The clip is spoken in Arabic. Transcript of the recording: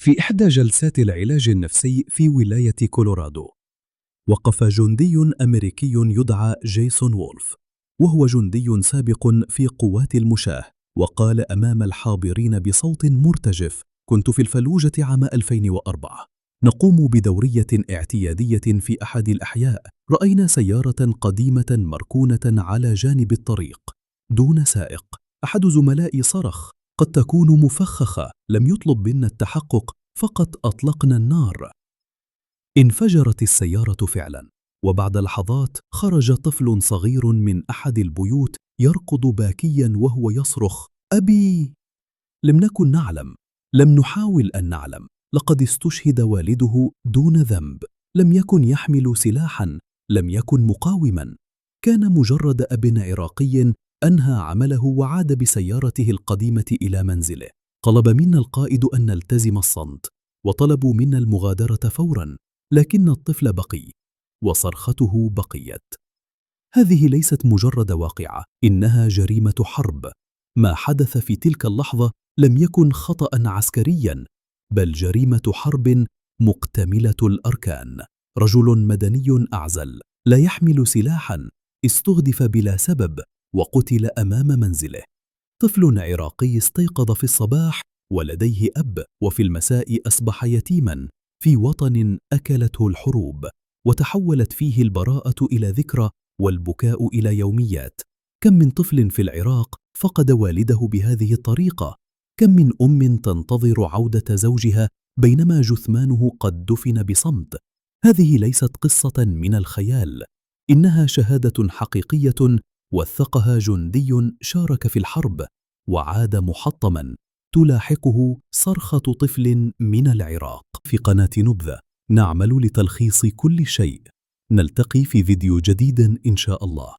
في إحدى جلسات العلاج النفسي في ولاية كولورادو، وقف جندي أمريكي يدعى جيسون وولف، وهو جندي سابق في قوات المشاة، وقال أمام الحاضرين بصوت مرتجف: كنت في الفلوجة عام 2004. نقوم بدورية اعتيادية في أحد الأحياء. رأينا سيارة قديمة مركونة على جانب الطريق دون سائق. أحد زملائي صرخ: قد تكون مفخخة. لم يطلب منا التحقق، فقط أطلقنا النار. انفجرت السيارة فعلا، وبعد لحظات خرج طفل صغير من أحد البيوت يركض باكيا وهو يصرخ: أبي! لم نكن نعلم، لم نحاول أن نعلم. لقد استشهد والده دون ذنب. لم يكن يحمل سلاحا، لم يكن مقاوما. كان مجرد أب عراقي أنهى عمله وعاد بسيارته القديمة إلى منزله. طلب منا القائد أن نلتزم الصمت، وطلبوا منا المغادرة فورا، لكن الطفل بقي، وصرخته بقيت. هذه ليست مجرد واقعة، إنها جريمة حرب. ما حدث في تلك اللحظة لم يكن خطأ عسكريا، بل جريمة حرب مكتملة الأركان. رجل مدني أعزل لا يحمل سلاحا استهدف بلا سبب وقتل أمام منزله. طفل عراقي استيقظ في الصباح ولديه أب، وفي المساء أصبح يتيما في وطن أكلته الحروب، وتحولت فيه البراءة إلى ذكرى والبكاء إلى يوميات. كم من طفل في العراق فقد والده بهذه الطريقة؟ كم من أم تنتظر عودة زوجها بينما جثمانه قد دفن بصمت؟ هذه ليست قصة من الخيال، إنها شهادة حقيقية وثقها جندي شارك في الحرب وعاد محطما تلاحقه صرخة طفل من العراق. في قناة نبذة نعمل لتلخيص كل شيء. نلتقي في فيديو جديد إن شاء الله.